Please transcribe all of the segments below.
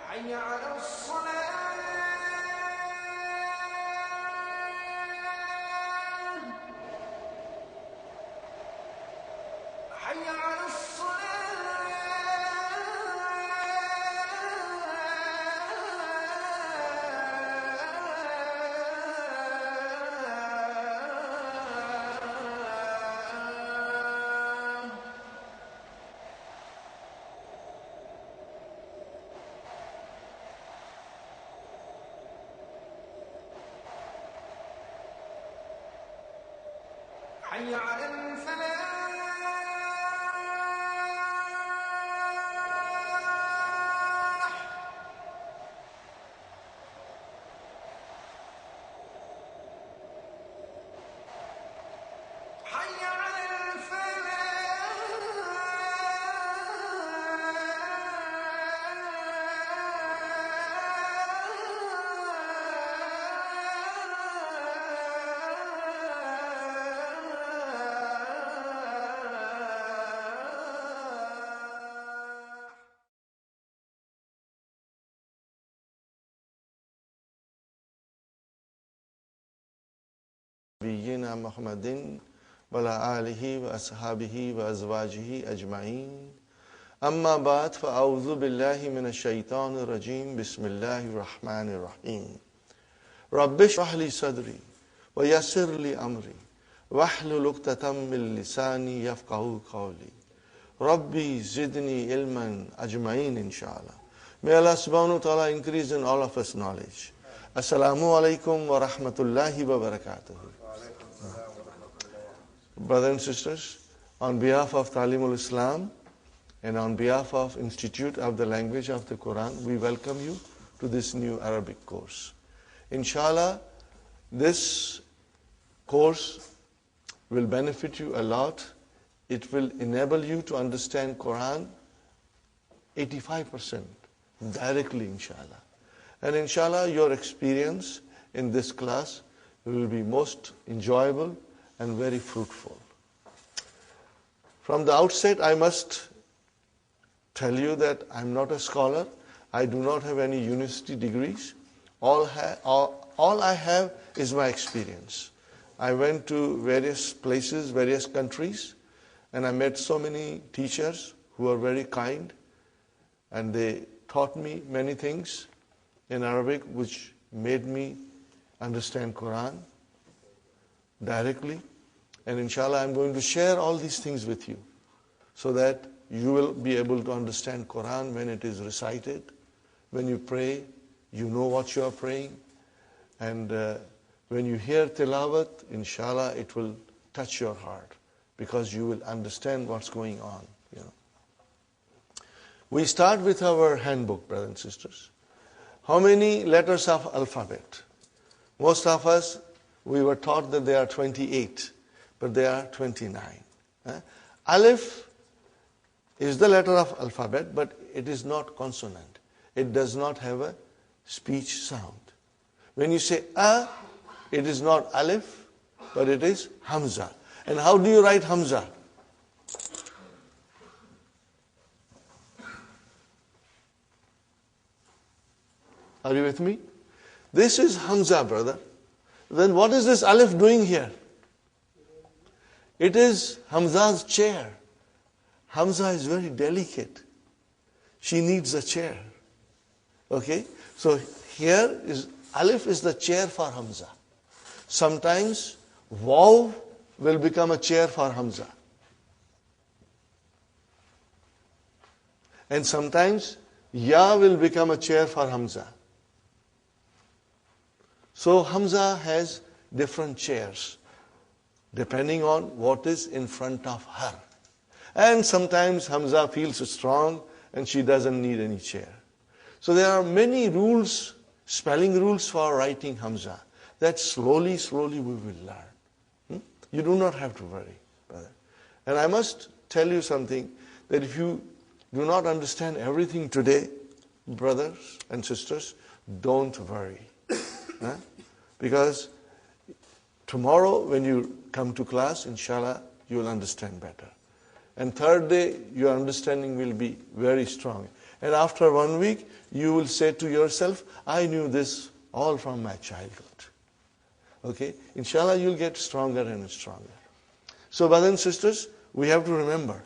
حي على الصلاة حي على حي على الفلاح حي على نبينا محمد وعلى آله وأصحابه وأزواجه أجمعين أما بعد فأعوذ بالله من الشيطان الرجيم بسم الله الرحمن الرحيم رب اشرح لي صدري ويسر لي أمري واحلل عقدة من لساني يفقهوا قولي ربي زدني علما أجمعين inshallah. May Allah subhanahu wa ta'ala increase in all of us knowledge. Assalamu alaikum wa rahmatullahi wa barakatuh. Brothers and sisters, on behalf of Talimul Islam and on behalf of Institute of the Language of the Quran, we welcome you to this new Arabic course. Inshallah, this course will benefit you a lot. It will enable you to understand Quran 85% directly, inshallah. And inshallah, your experience in this class will be most enjoyable and very fruitful. From the outset, I must tell you that I'm not a scholar. I do not have any university degrees. All I have is my experience. I went to various places, various countries, and I met so many teachers who are very kind, and they taught me many things in Arabic which made me understand Quran directly. And inshallah, I'm going to share all these things with you so that you will be able to understand Quran when it is recited. When you pray, you know what you are praying. And when you hear tilawat, inshallah, it will touch your heart because you will understand what's going on. You know. We start with our handbook, brothers and sisters. How many letters of alphabet? Most of us, we were taught that there are 28, but there are 29. Alif is the letter of alphabet, but it is not consonant. It does not have a speech sound. When you say a, it is not alif, but it is hamza. And how do you write hamza? Are you with me? This is hamza, brother. Then what is this alif doing here? It is Hamza's chair. Hamza is very delicate. She needs a chair. Okay? So here is alif is the chair for Hamza. Sometimes waw will become a chair for Hamza. And sometimes ya will become a chair for Hamza. So Hamza has different chairs depending on what is in front of her. And sometimes Hamza feels strong and she doesn't need any chair. So there are many rules, spelling rules for writing Hamza that slowly we will learn. You do not have to worry, brother. And I must tell you something, that if you do not understand everything today, brothers and sisters, don't worry. Because tomorrow when you come to class, inshallah, you will understand better. And third day, your understanding will be very strong. And after 1 week, you will say to yourself, I knew this all from my childhood. Okay? Inshallah, you'll get stronger and stronger. So, brothers and sisters, we have to remember,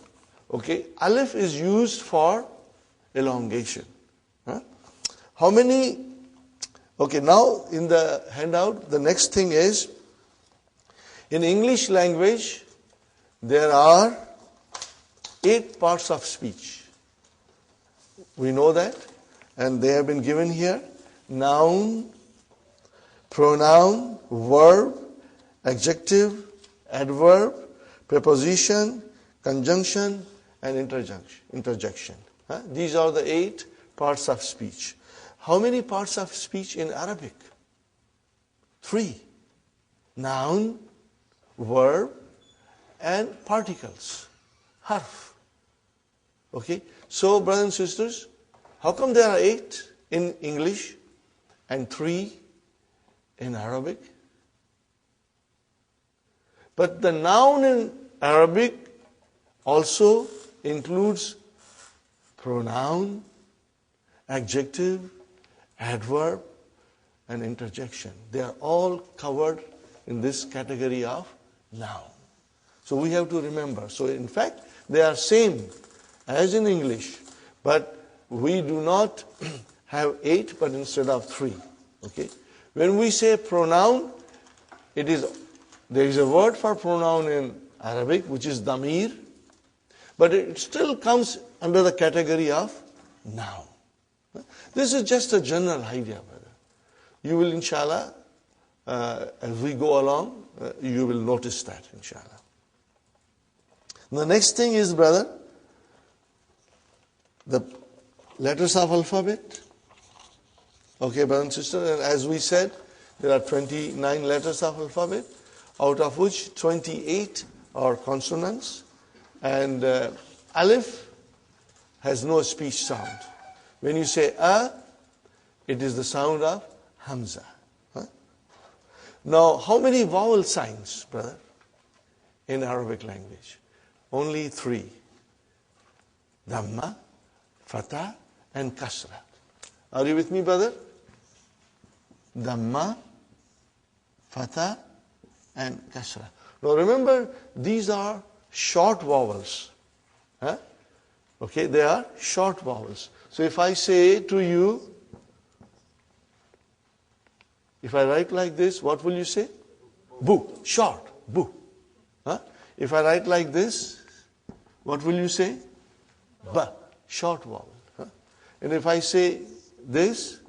okay, alif is used for elongation. How many? Okay, now in the handout, the next thing is, in English language, there are 8 parts of speech. We know that, and they have been given here. Noun, pronoun, verb, adjective, adverb, preposition, conjunction, and interjection. These are the 8 parts of speech. How many parts of speech in Arabic? 3. Noun, verb, and particles. Harf. Okay? So, brothers and sisters, how come there are 8 in English and 3 in Arabic? But the noun in Arabic also includes pronoun, adjective, adverb, and interjection. They are all covered in this category of noun. So we have to remember. So in fact, they are same as in English, but we do not have 8, but instead of 3. Okay? When we say pronoun, there is a word for pronoun in Arabic, which is damir, but it still comes under the category of noun. This is just a general idea, brother. You will, inshallah, as we go along, you will notice that, inshallah. The next thing is, brother, the letters of alphabet. Okay, brother and sister, and as we said, there are 29 letters of alphabet, out of which 28 are consonants, and alif has no speech sound. When you say a, it is the sound of hamza. Now, how many vowel signs, brother, in Arabic language? Only 3. Dhamma, fatha, and kasra. Are you with me, brother? Dhamma, fatha, and kasra. Now remember, these are short vowels. Okay, they are short vowels. So if I say to you, if I write like this, what will you say? Bu, short, bu. If I write like this, what will you say? Ba, short vowel. And if I say this,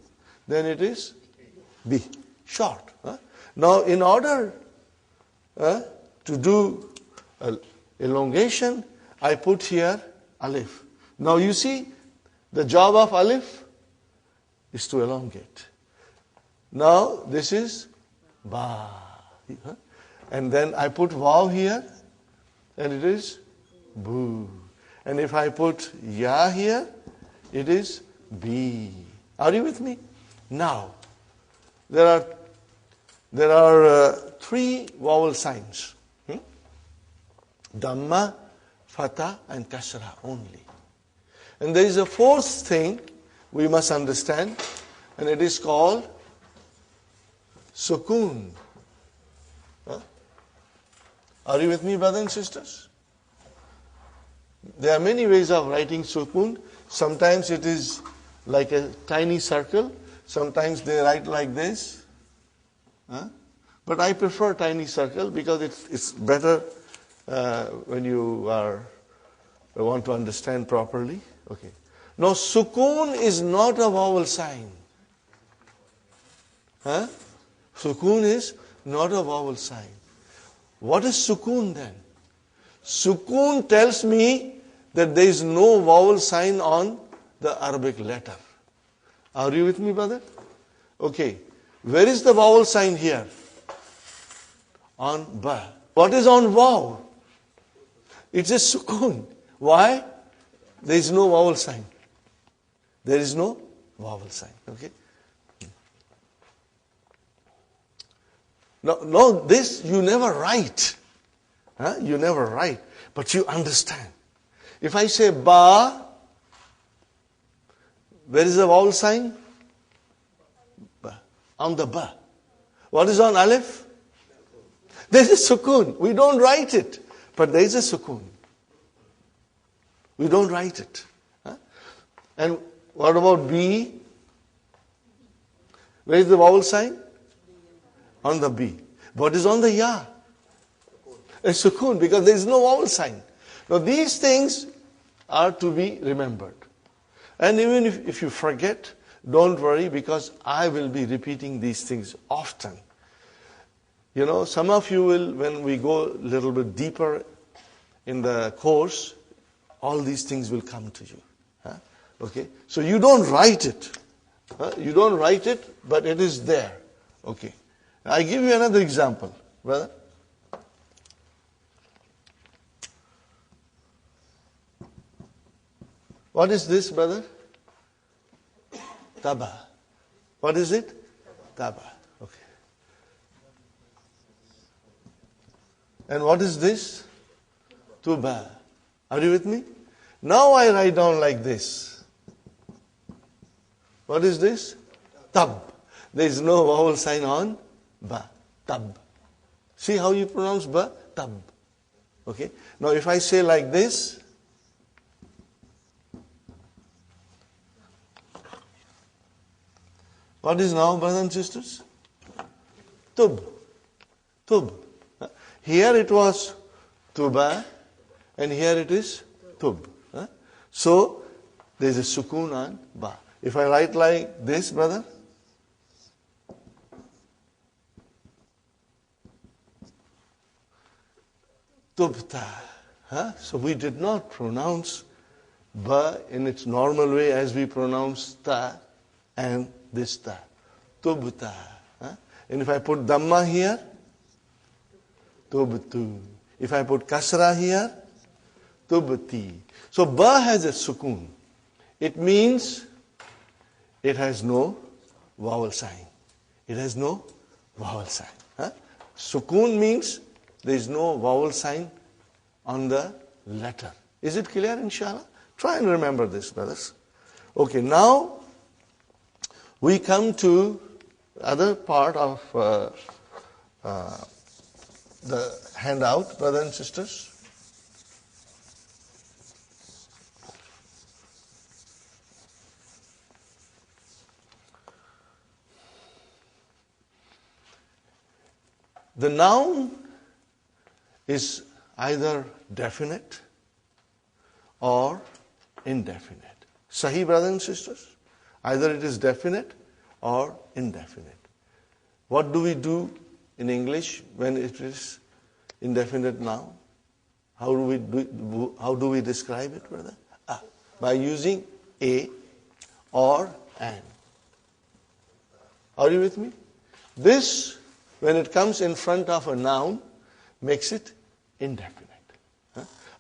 then it is bi, short. Now in order to do elongation, I put here alif. Now you see, the job of alif is to elongate. Now this is ba. And then I put vav here, and it is bu. And if I put ya here, it is bi. Are you with me? Now, there are there are 3 vowel signs. Dhamma, Fatha and Kasra only. And there is a 4th thing we must understand, and it is called Sukoon. Are you with me, brothers and sisters? There are many ways of writing Sukoon. Sometimes it is like a tiny circle. Sometimes they write like this. But I prefer tiny circle because it's better when you want to understand properly. Okay. Now, Sukoon is not a vowel sign. Sukoon is not a vowel sign. What is Sukoon then? Sukoon tells me that there is no vowel sign on the Arabic letter. Are you with me, brother? Okay. Where is the vowel sign here? On ba. What is on vav? It's a Sukoon. Why? There is no vowel sign. There is no vowel sign. Okay. No, this you never write. You never write. But you understand. If I say ba, where is the vowel sign? Ba. On the ba. What is on alif? There is a sukoon. We don't write it. But there is a sukoon. We don't write it. And what about B? Where is the vowel sign? On the B. What is on the ya? A sukoon, because there is no vowel sign. Now these things are to be remembered. And even if you forget, don't worry, because I will be repeating these things often. You know, some of you will, when we go a little bit deeper in the course, all these things will come to you. Okay? So you don't write it. You don't write it, but it is there. Okay. I give you another example, brother. What is this, brother? Taba. What is it? Taba. Okay. And what is this? Tuba. Are you with me? Now I write down like this. What is this? Tab. There is no vowel sign on ba. Tab. See how you pronounce ba? Tab. Okay. Now if I say like this, what is now, brothers and sisters? Tub. Tub. Here it was tuba, and here it is tub. So there is a sukoon on ba. If I write like this, brother, tubta. So we did not pronounce ba in its normal way as we pronounce ta and this ta. Tubta. And if I put dhamma here, tubtu. If I put kasra here, tubti. So ba has a sukoon. It means it has no vowel sign. It has no vowel sign. Sukoon means there is no vowel sign on the letter. Is it clear, inshallah? Try and remember this, brothers. Okay, now we come to other part of the handout, brothers and sisters. The noun is either definite or indefinite. Sahi, brothers and sisters? Either it is definite or indefinite. What do we do in English when it is indefinite noun? How do we describe it, brother? By using a or an. Are you with me? This, when it comes in front of a noun, makes it indefinite.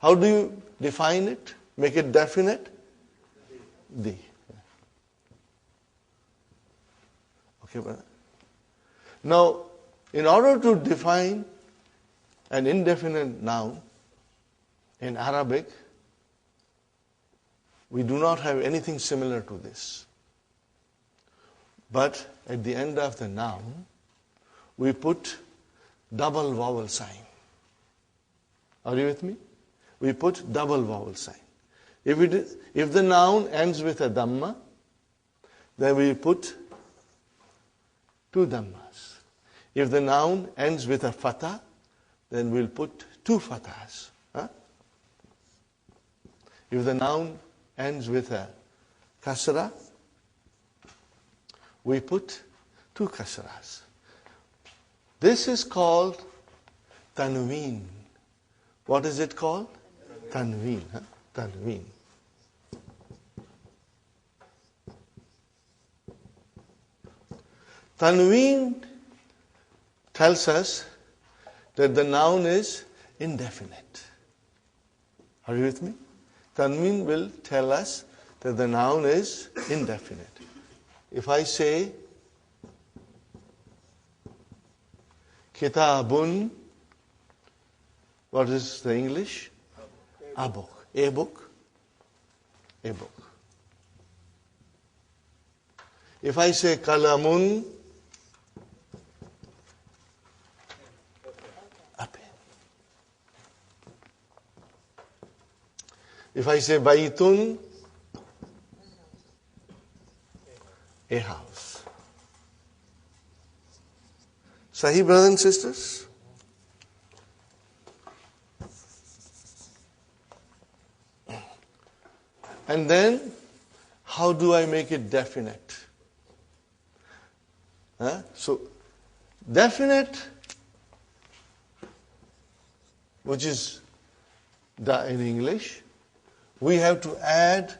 How do you define it? Make it definite? The. Okay, brother? Now, In order to define an indefinite noun in Arabic, we do not have anything similar to this. But at the end of the noun, we put double vowel sign. Are you with me? We put double vowel sign. If the noun ends with a dhamma, then we put two dhammas. If the noun ends with a fatha, then we'll put two fathas. Huh? If the noun ends with a kasra, we put two kasras. This is called tanween. What is it called? Tanween. Huh? Tanween. Tanween tells us that the noun is indefinite. Are you with me? Tanween will tell us that the noun is indefinite. If I say kitabun, what is the English? A book. A book. A book. If I say kalamun, a pen. If I say baytun, a house. Sahih, brothers and sisters? And then, how do I make it definite? So, definite, which is da in English, we have to add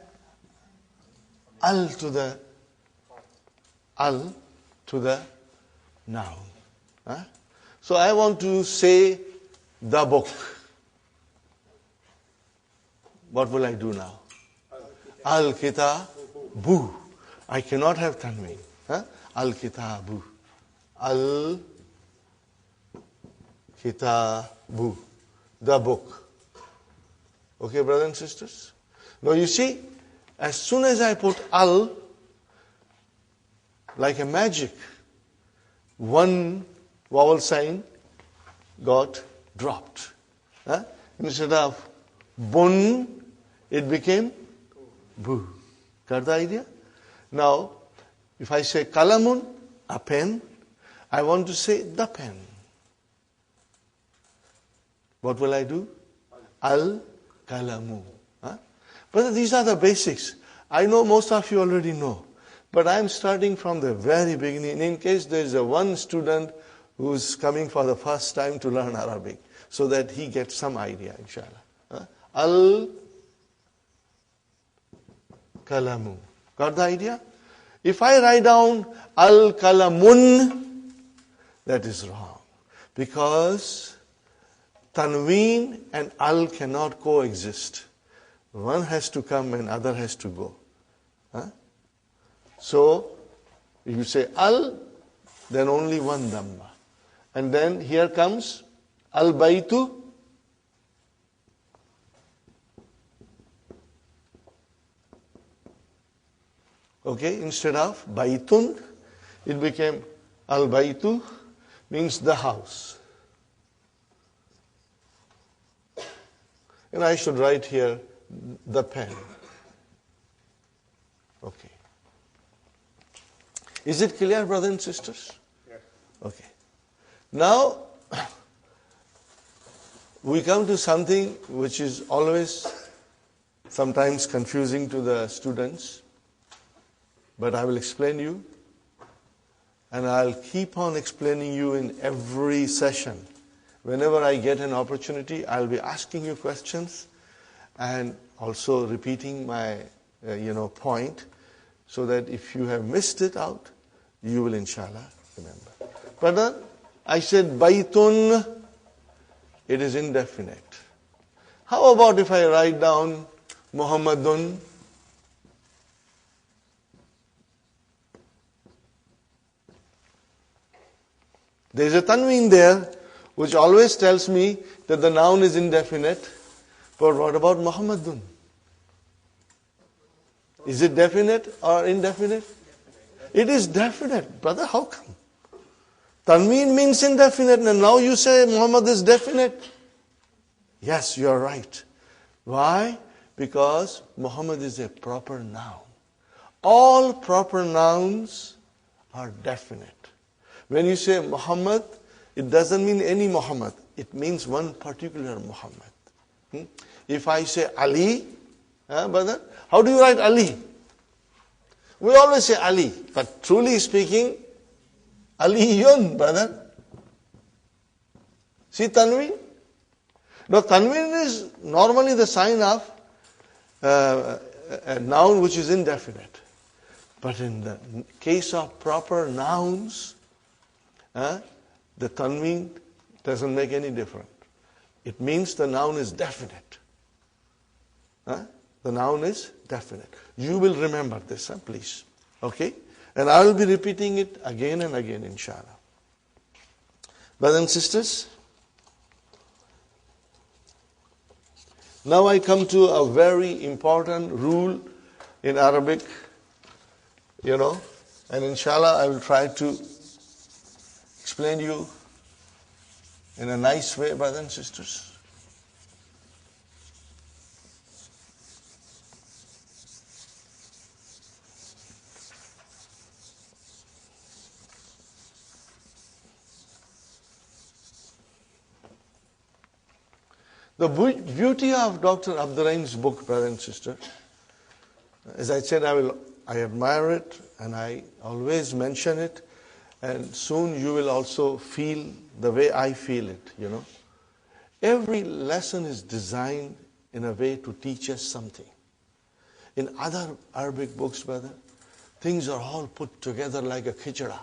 al to the noun. So I want to say the book. What will I do now? Al-kitabu. I cannot have tanween. Al-kitabu. Al-kitabu. The book. Okay, brothers and sisters? Now you see, as soon as I put al, like a magic, one vowel sign got dropped. Instead of bun, it became bu. Got the idea? Now, if I say kalamun, a pen, I want to say the pen. What will I do? Al-kalamu. But these are the basics. I know most of you already know. But I'm starting from the very beginning in case there is a one student who's coming for the first time to learn Arabic, so that he gets some idea, inshallah. Al-kalamu. Got the idea? If I write down al-kalamun, that is wrong. Because tanween and al cannot coexist. One has to come and other has to go. So, if you say al, then only one dhamma. And then here comes al-baytu. Okay, instead of baytun, it became al-baytu, means the house. And I should write here the pen. Okay. Is it clear, brothers and sisters? Yes. Okay. Now, we come to something which is always sometimes confusing to the students, but I will explain you, and I'll keep on explaining you in every session. Whenever I get an opportunity, I'll be asking you questions and also repeating my point, so that if you have missed it out, you will inshallah remember. But I said baytun, it is indefinite. How about if I write down Muhammadun? There is a tanween there, which always tells me that the noun is indefinite. But what about Muhammadun? Is it definite or indefinite? It is definite. Brother, how come? Tanween means indefinite, and now you say Muhammad is definite. Yes, you are right. Why? Because Muhammad is a proper noun. All proper nouns are definite. When you say Muhammad, it doesn't mean any Muhammad. It means one particular Muhammad. If I say Ali, brother, how do you write Ali? We always say Ali, but truly speaking, Aliyun, brother. See Tanween? Now Tanween is normally the sign of a noun which is indefinite. But in the case of proper nouns, the Tanween doesn't make any difference. It means the noun is definite. The noun is definite. You will remember this, please. Okay? And I will be repeating it again and again, inshallah. Brothers and sisters, now I come to a very important rule in Arabic, and inshallah I will try to explain you in a nice way, brothers and sisters. The beauty of Dr. Abdurrahim's book, brother and sister, as I said, I admire it and I always mention it, and soon you will also feel the way I feel it, Every lesson is designed in a way to teach us something. In other Arabic books, brother, things are all put together like a khichda,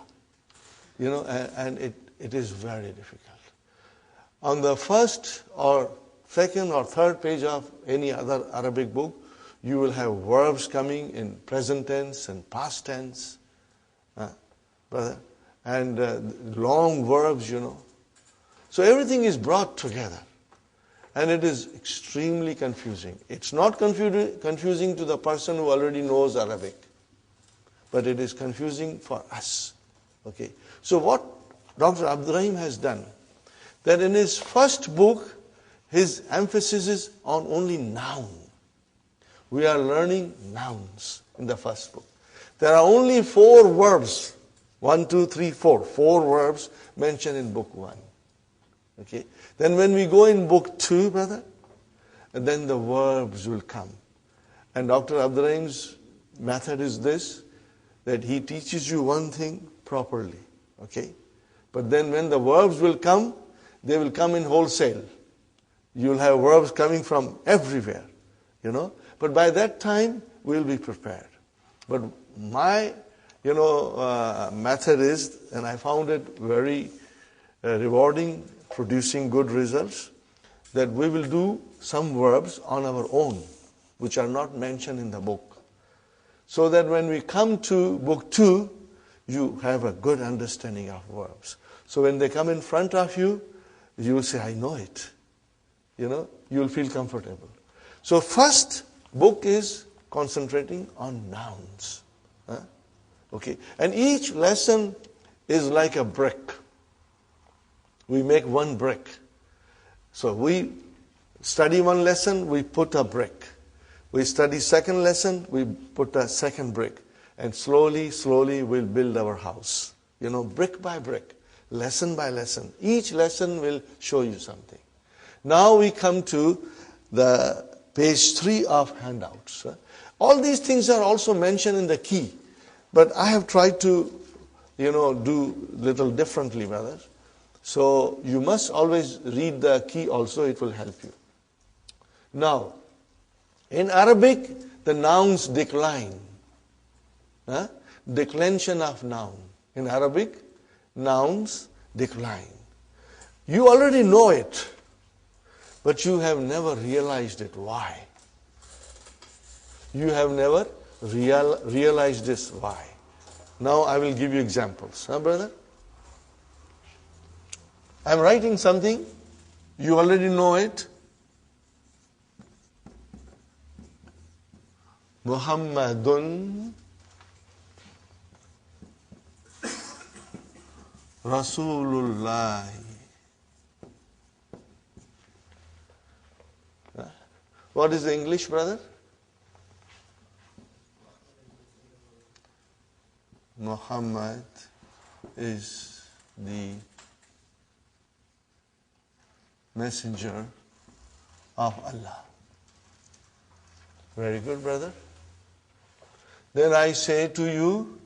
and it is very difficult. On the first or second or third page of any other Arabic book, you will have verbs coming in present tense and past tense, brother, and long verbs, So everything is brought together, and it is extremely confusing. It's not confusing to the person who already knows Arabic, but it is confusing for us. Okay. So what Dr. Abdurrahim has done, that in his first book, his emphasis is on only noun. We are learning nouns in the first book. There are only 4 verbs. 1, 2, 3, 4. 4 verbs mentioned in book 1. Okay. Then when we go in book 2, brother, then the verbs will come. And Dr. Abdurrahim's method is this, that he teaches you one thing properly. Okay. But then when the verbs will come, they will come in wholesale. You'll have verbs coming from everywhere, But by that time, we'll be prepared. But my, method is, and I found it very rewarding, producing good results, that we will do some verbs on our own, which are not mentioned in the book. So that when we come to book 2, you have a good understanding of verbs. So when they come in front of you, you will say, I know it. You will feel comfortable. So first book is concentrating on nouns. Okay. And each lesson is like a brick. We make one brick. So we study one lesson, we put a brick. We study second lesson, we put a second brick. And slowly, slowly we'll build our house. Brick by brick, lesson by lesson. Each lesson will show you something. Now we come to the page 3 of handouts. All these things are also mentioned in the key, but I have tried to, do little differently, brothers. So you must always read the key also, it will help you. Now, in Arabic, the nouns decline. Declension of noun. In Arabic, nouns decline. You already know it, but you have never realized it. Why? You have never realized this. Why? Now I will give you examples. Brother? I'm writing something, you already know it. Muhammadun Rasulullah. What is the English, brother? Muhammad is the messenger of Allah. Very good, brother. Then I say to you,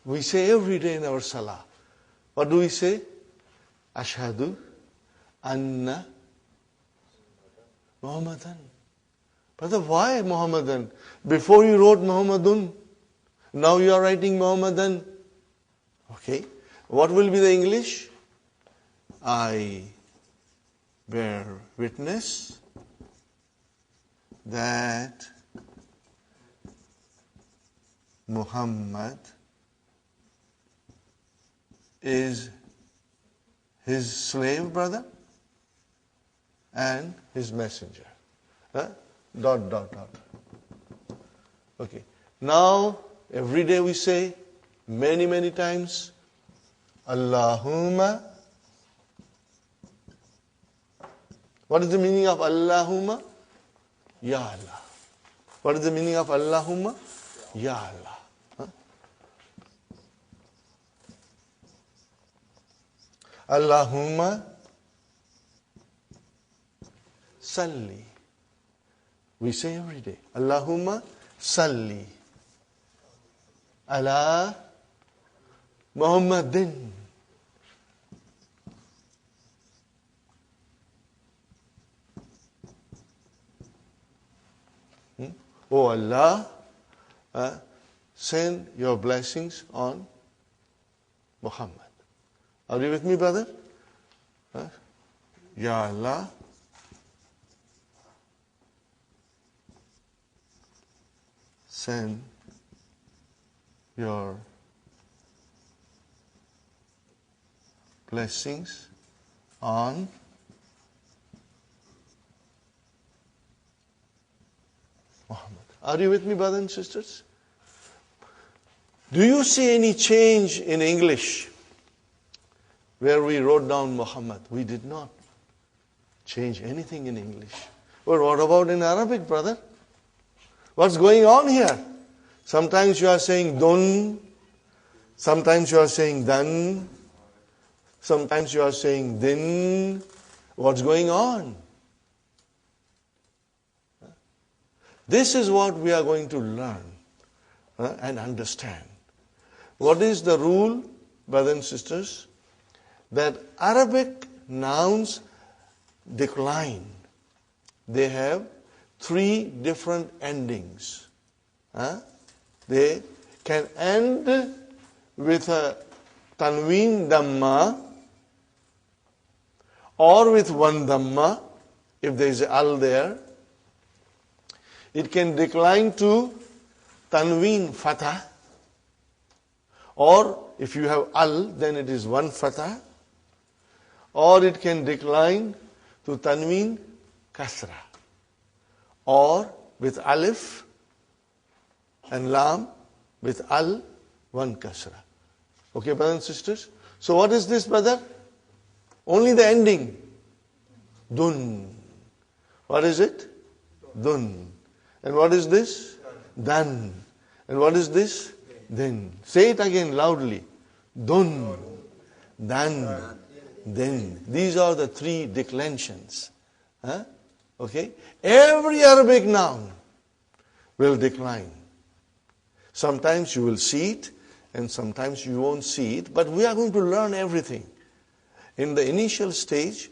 we say every day in our salah. What do we say? Ashhadu anna Muhammadan. Brother, why Muhammadan? Before you wrote Muhammadun, now you are writing Muhammadan. Okay. What will be the English? I bear witness that Muhammad is his slave, brother, and his messenger. Dot, dot, dot. Okay. Now, every day we say, many, many times, Allahumma. What is the meaning of Allahumma? Ya Allah. What is the meaning of Allahumma? Ya Allah. Allahumma salli. We say every day, Allahumma salli ala Muhammadin. Oh Allah, send your blessings on Muhammad. Are you with me, brother? Ya Allah, send your blessings on Muhammad. Are you with me, brothers and sisters? Do you see any change in English where we wrote down Muhammad? We did not change anything in English. But what about in Arabic, brother? What's going on here? Sometimes you are saying dun, sometimes you are saying dan, sometimes you are saying din. What's going on? This is what we are going to learn and understand. What is the rule, brothers and sisters? That Arabic nouns decline. They have 3 different endings. They can end with a tanween dhamma or with one dhamma if there is al there. It can decline to tanween fatah, or if you have al, then it is one fatah, or it can decline to tanween kasra, or with alif and lam, with al, one kasra. Okay, brothers and sisters? So what is this, brother? Only the ending. Dun. What is it? Dun. And what is this? Dan. And what is this? Then. Say it again loudly. Dun. Dan. Then. These are the 3 declensions. Okay? Every Arabic noun will decline. Sometimes you will see it, and sometimes you won't see it, but we are going to learn everything. In the initial stage,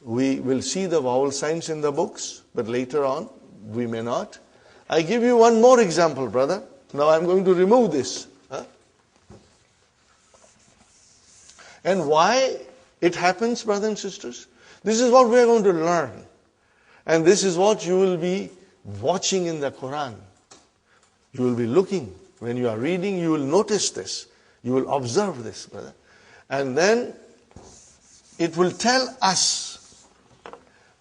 we will see the vowel signs in the books, but later on, we may not. I give you one more example, brother. Now I'm going to remove this. And why it happens, brothers and sisters? This is what we are going to learn. And this is what you will be watching in the Quran. You will be looking. When you are reading, you will notice this. You will observe this, brother. And then it will tell us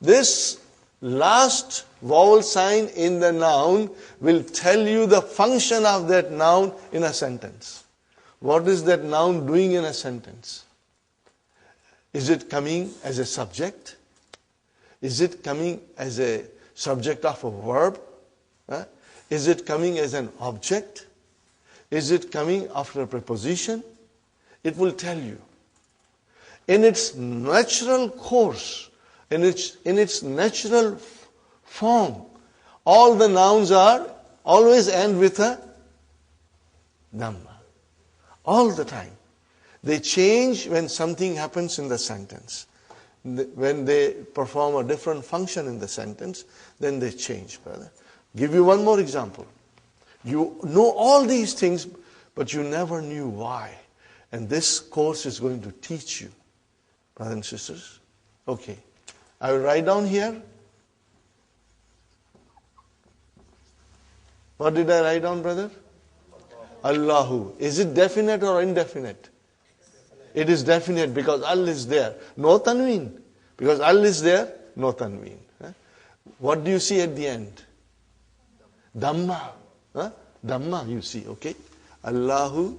this last vowel sign in the noun will tell you the function of that noun in a sentence. What is that noun doing in a sentence? Is it coming as a subject? Is it coming as a subject of a verb? Is it coming as an object? Is it coming after a preposition? It will tell you. In its natural course, in its natural form, all the nouns are always end with a dhamma. All the time. They change when something happens in the sentence. When they perform a different function in the sentence, then they change, brother. Give you one more example. You know all these things, but you never knew why. And this course is going to teach you, brothers and sisters. Okay. I will write down here. What did I write down, brother? Allahu. Is it definite or indefinite? It is definite because Al is there. No tanween. Because Al is there, no tanween. What do you see at the end? Dhamma. Dhamma you see, okay? Allahu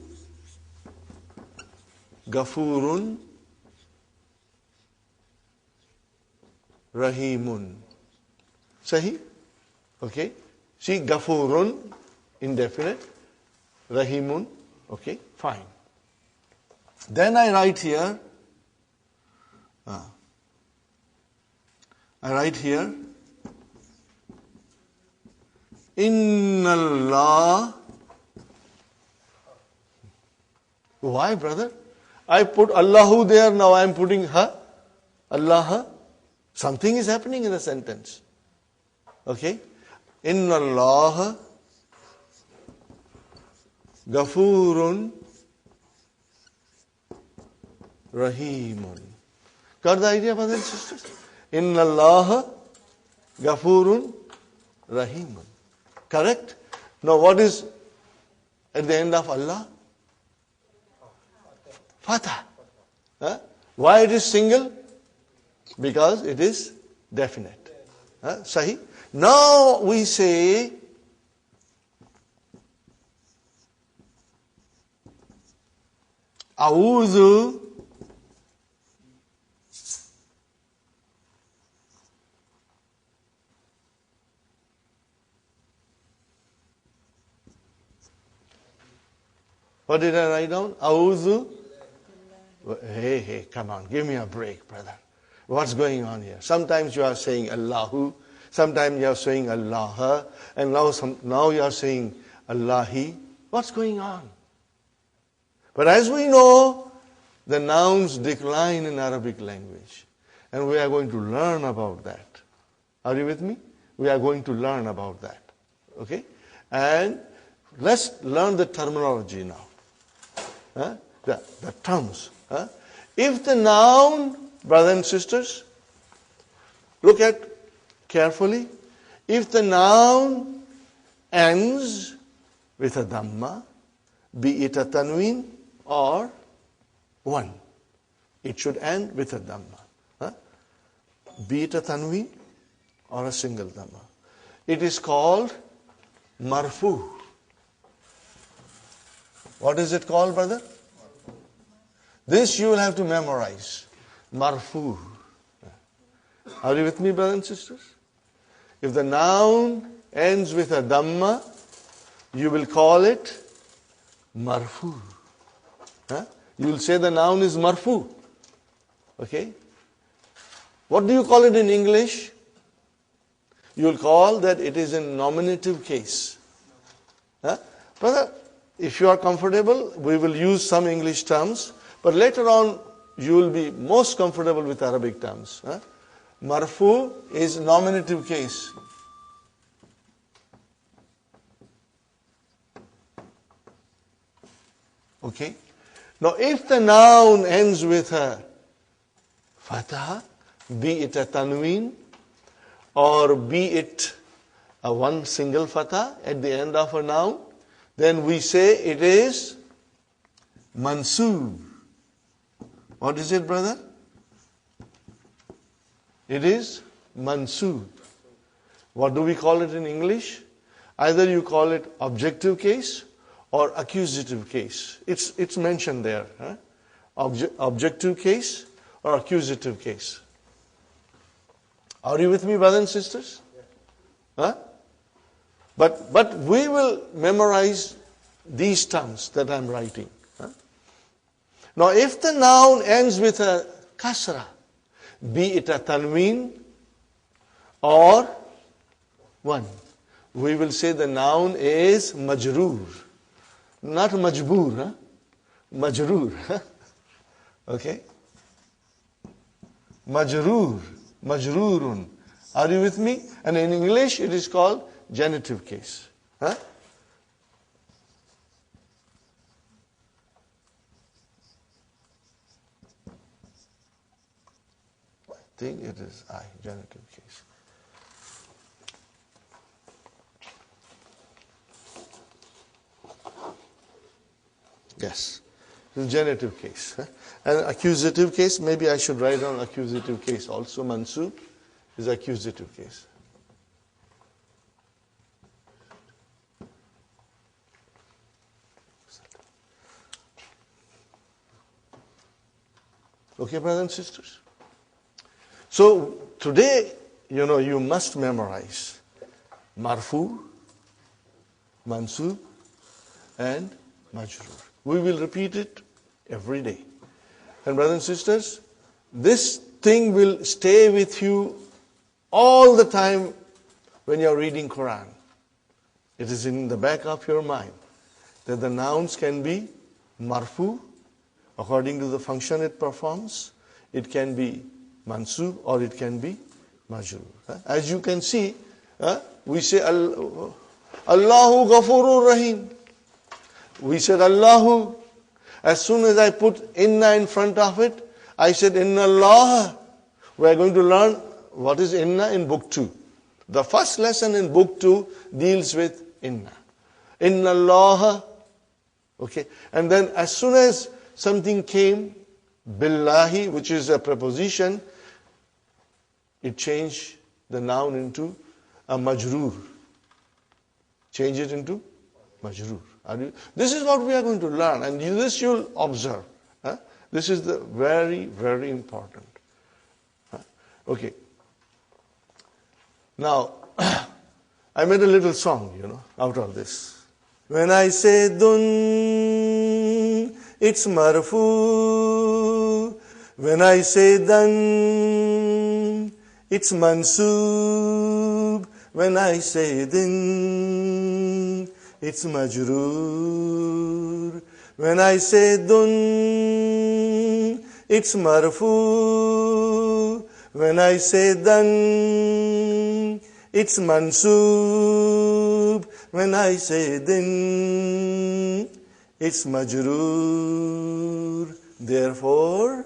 Ghafurun Rahimun. Sahi? Okay? See, Ghafurun, indefinite. Rahimun, okay? Fine. Then I write here, Inna Allah. Why, brother? I put Allahu there, now I am putting ha. Allah. Something is happening in the sentence. Okay? Inna Allah Ghafurun Rahimun. Got the idea, brothers and sisters? Inna Allah Ghafurun Rahimun. Correct? Now what is at the end of Allah? Fatah. Why it is single? Because it is definite. Sahi? Now we say A'udhu What did I write down? A'udhu. Hey, come on, give me a break, brother. What's going on here? Sometimes you are saying Allahu, sometimes you are saying Allah, and now you are saying Allahi. What's going on? But as we know, the nouns decline in Arabic language. And we are going to learn about that. Are you with me? We are going to learn about that. Okay? And let's learn the terminology now. The terms. If the noun, brothers and sisters, look at carefully. If the noun ends with a dhamma, be it a tanween or one, it should end with a dhamma. Be it a tanween or a single dhamma. It is called marfu. What is it called, brother? This you will have to memorize. Marfu. Are you with me, brothers and sisters? If the noun ends with a dhamma, you will call it marfu. You will say the noun is marfu. Okay? What do you call it in English? You will call that it is in nominative case. Brother, if you are comfortable, we will use some English terms, but later on you will be most comfortable with Arabic terms. Marfu is nominative case. Okay? Now if the noun ends with a fatha, be it a tanween or be it a one single fatha at the end of a noun, then we say it is mansoob. What is it, brother? It is mansoob. What do we call it in English? Either you call it objective case or accusative case. It's mentioned there. Objective case or accusative case. Are you with me, brothers and sisters? But we will memorize these terms that I'm writing. Now if the noun ends with a kasra, be it a tanween or one, we will say the noun is majroor. Not majboor, majroor. Okay? Majroor, majroorun. Are you with me? And in English it is called genitive case. I think it is genitive case. Yes, it's genitive case. And accusative case, maybe I should write down accusative case also. Mansoob is accusative case. Okay, brothers and sisters? So today, you must memorize marfu, mansoob, and majroor. We will repeat it every day. And brothers and sisters, this thing will stay with you all the time when you are reading Quran. It is in the back of your mind that the nouns can be marfu, according to the function it performs. It can be mansoob or it can be majroor. As you can see, we say Allahu Ghafurur Rahim. We said Allahu. As soon as I put inna in front of it, I said inna Allah. We are going to learn what is inna in book 2. The first lesson in book 2 deals with inna. Inna Allah. Okay. And then as soon as something came, billahi, which is a preposition, it changed the noun into a majroor. Change it into majroor. This is what we are going to learn, and this you'll observe. This is the very, very important. Okay. Now, I made a little song, out of this. When I say dun, it's marfu. When I say dan, it's mansoob. When I say din, it's majroor. When I say dun, it's marfu. When I say dan, it's mansoob. When I say din, it's majroor. Therefore,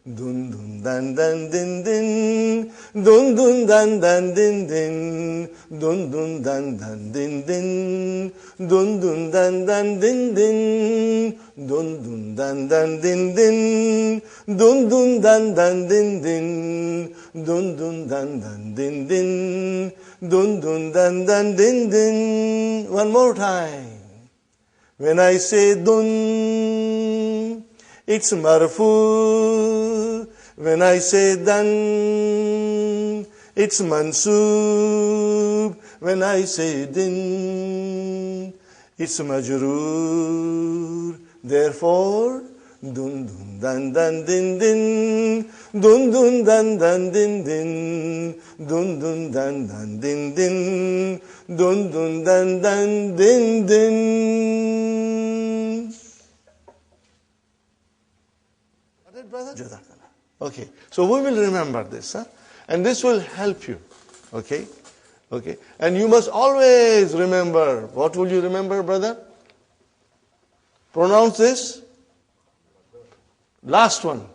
dun dun dan dan din din, dun dun dan dan din din, dun dun dan dan din din, dun dun dan dan din din, dun dun dan dan din din, dun dun dan dan din din, dun dun dan dan din din, dun dun dan dan din din. One more time. When I say dun, it's marfu. When I say dan, it's mansoob. When I say din, it's majroor. Therefore, dun dun dan dan din din, dun dun dan dan din din, dun dun dan dan din din, dun dun dan dan din din. it, brother? Jazakallah. Okay. So we will remember this, huh? And this will help you. Okay? Okay. And you must always remember. What will you remember, brother? Pronounce this. Last one.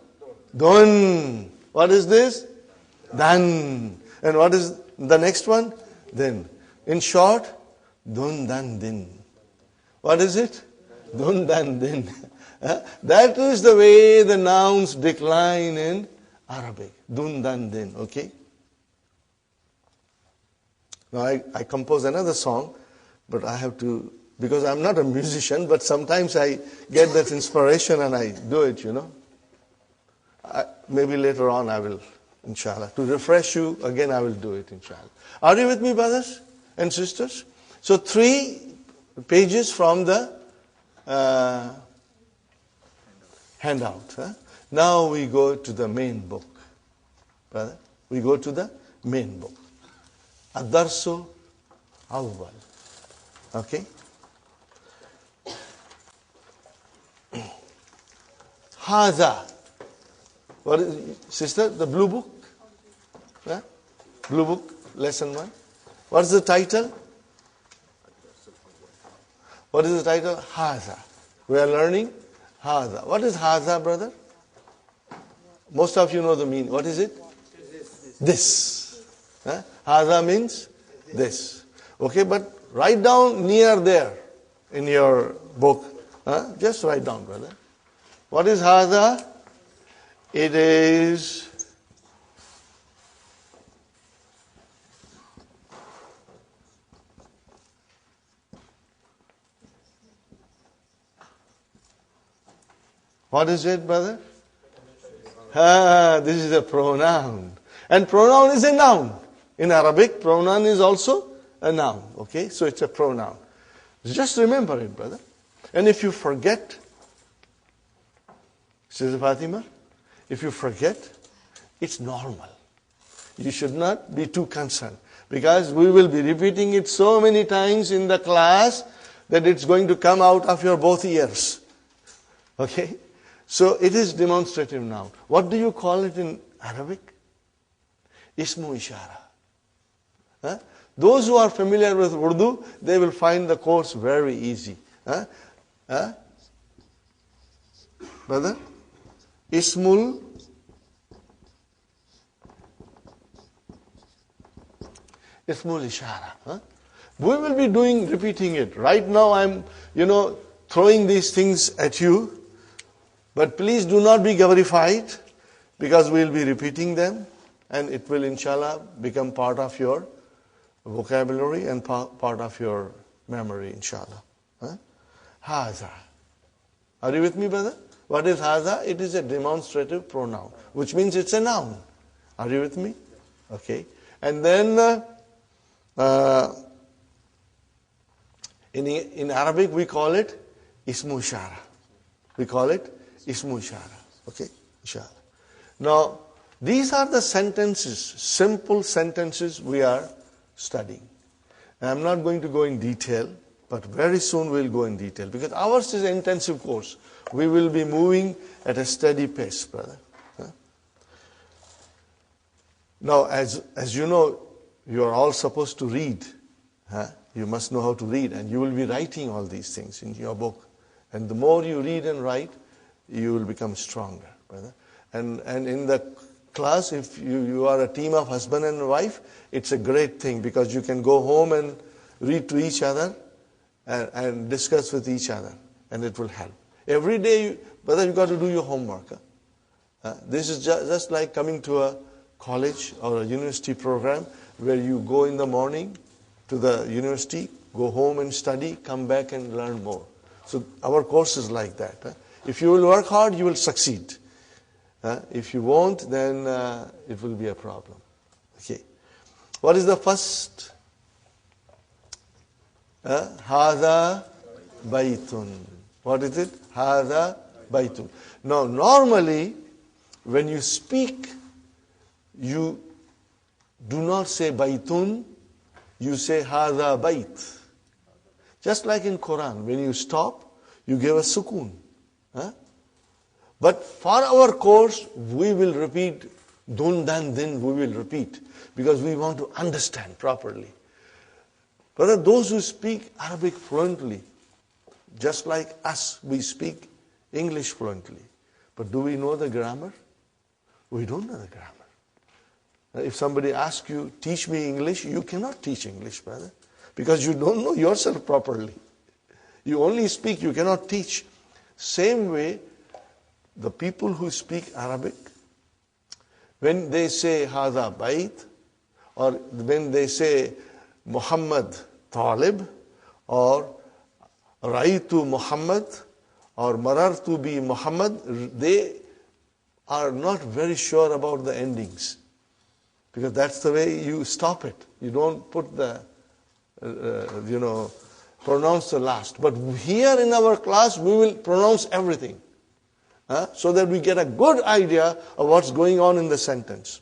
Dun. What is this? Dan. And what is the next one? Then. In short, dun dan din. What is it? Dun dan din. That is the way the nouns decline in Arabic. Dun dan din. Okay? Now I compose another song, but I have to, because I'm not a musician, but sometimes I get that inspiration and I do it, you know. Maybe later on I will, inshallah. To refresh you, again I will do it, inshallah. Are you with me, brothers and sisters? So 3 pages from the handout. Huh? Now we go to the main book. Brother, we go to the main book. Ad-Darsu Awwal. Okay? Haza. What is, sister, the blue book? Huh? Blue book, lesson 1. What is the title? What is the title? Haza. We are learning Haza. What is Haza, brother? Most of you know the meaning. What is it? This. Huh? Haza means this. Okay, but write down near there in your book. Huh? Just write down, brother. What is Haza? It is what is it, brother? This is a pronoun. And pronoun is a noun. In Arabic, pronoun is also a noun. Okay, so it's a pronoun. Just remember it, brother. And if you forget, Sister Fatima, if you forget, it's normal. You should not be too concerned. Because we will be repeating it so many times in the class that it's going to come out of your both ears. Okay? So it is demonstrative noun. What do you call it in Arabic? Ismu Ishara. Huh? Those who are familiar with Urdu, they will find the course very easy. Huh? Huh? Brother? Ismul Ishara. Huh? We will be repeating it. Right now I'm, throwing these things at you. But please do not be gabarified, because we will be repeating them. And it will, inshallah, become part of your vocabulary and part of your memory, inshallah. Huh? Haza. Are you with me, brother? What is haza? It is a demonstrative pronoun, which means it's a noun. Are you with me? Okay. And then in Arabic we call it Ismu Ishara. We call it Ismu Ishara. Okay? Inshallah. Now, these are the sentences, simple sentences we are studying. And I'm not going to go in detail, but very soon we'll go in detail, because ours is an intensive course. We will be moving at a steady pace, brother. Huh? Now, as you know, you are all supposed to read. Huh? You must know how to read, and you will be writing all these things in your book. And the more you read and write, you will become stronger, brother. And in the class, if you are a team of husband and wife, it's a great thing, because you can go home and read to each other and discuss with each other, and it will help. Every day, brother, you got to do your homework. This is just like coming to a college or a university program where you go in the morning to the university, go home and study, come back and learn more. So our course is like that. If you will work hard, you will succeed. If you won't, then it will be a problem. Okay. What is the first? Hada baytun. What is it? Hada baytun. Now, normally, when you speak, you do not say baytun, you say hada bayt. Just like in Quran, when you stop, you give a sukoon. But for our course, we will repeat dun, dan, din, we will repeat because we want to understand properly. But those who speak Arabic fluently, just like us, we speak English fluently. But do we know the grammar? We don't know the grammar. If somebody asks you, teach me English, you cannot teach English, brother, because you don't know yourself properly. You only speak, you cannot teach. Same way, the people who speak Arabic, when they say Hada Bait, or when they say Muhammad Talib, or Raitu Muhammad, or Marartu bi Muhammad, they are not very sure about the endings. Because that's the way you stop it. You don't put the, pronounce the last. But here in our class, we will pronounce everything. So that we get a good idea of what's going on in the sentence.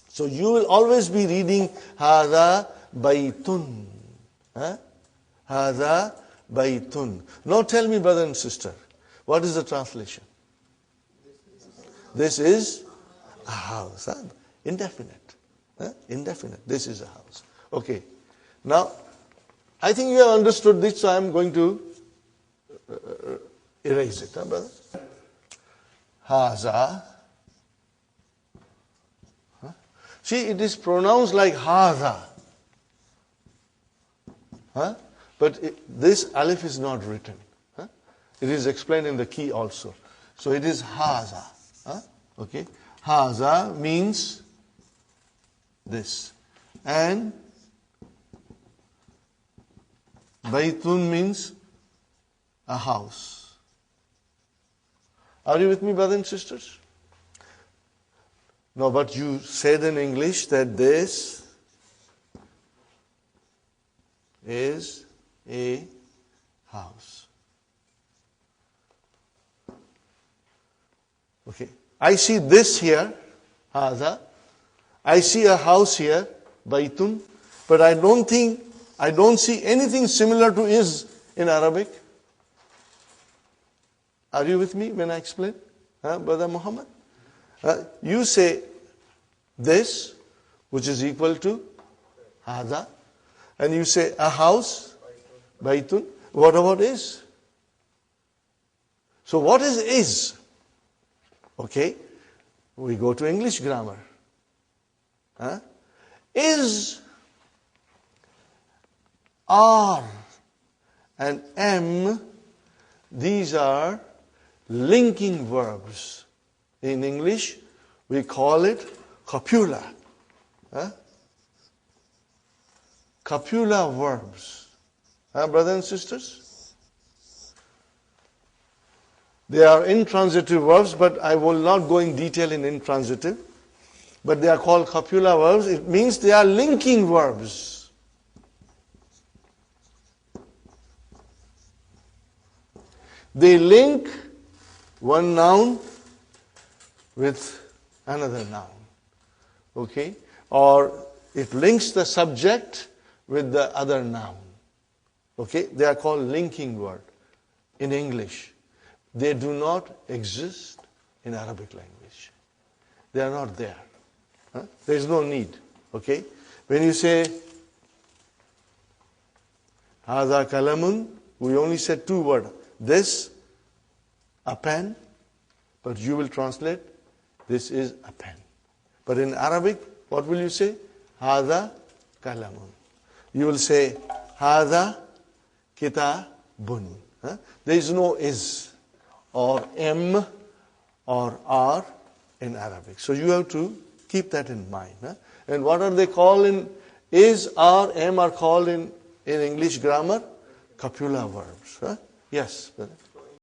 So you will always be reading Hada Baitun. Hada Baitun. Now tell me, brother and sister, what is the translation? This is a house. Indefinite. Indefinite. This is a house. Okay. Now, I think you have understood this, so I am going to erase it, brother? Haza. See, it is pronounced like Haza. But this alif is not written. It is explained in the key also. So it is Haza. Okay. Haza means this. And Baitun means a house. Are you with me, brothers and sisters? No, but you said in English that this is a house. Okay. I see this here, Haza. I see a house here, Baitun, but I don't see anything similar to is in Arabic. Are you with me when I explain? Brother Muhammad? You say this, which is equal to Hada, and you say a house, Baitun. What about is? So what is? Okay, we go to English grammar. Is, are, and am, these are linking verbs. In English, we call it copula. Copula verbs. Brothers and sisters? They are intransitive verbs, but I will not go in detail in intransitive. But they are called copula verbs. It means they are linking verbs. They link one noun with another noun. Okay? Or it links the subject with the other noun. Okay? They are called linking words in English. They do not exist in Arabic language. They are not there. There is no need. Okay? When you say Hada kalamun, we only said two words. This, a pen, but you will translate, this is a pen. But in Arabic, what will you say? Hada kalamun. You will say Hada kitabun. There is no is or am or are in Arabic. So you have to keep that in mind. And what are they called in is, are, am are called in English grammar? Copula verbs. Yes, brother.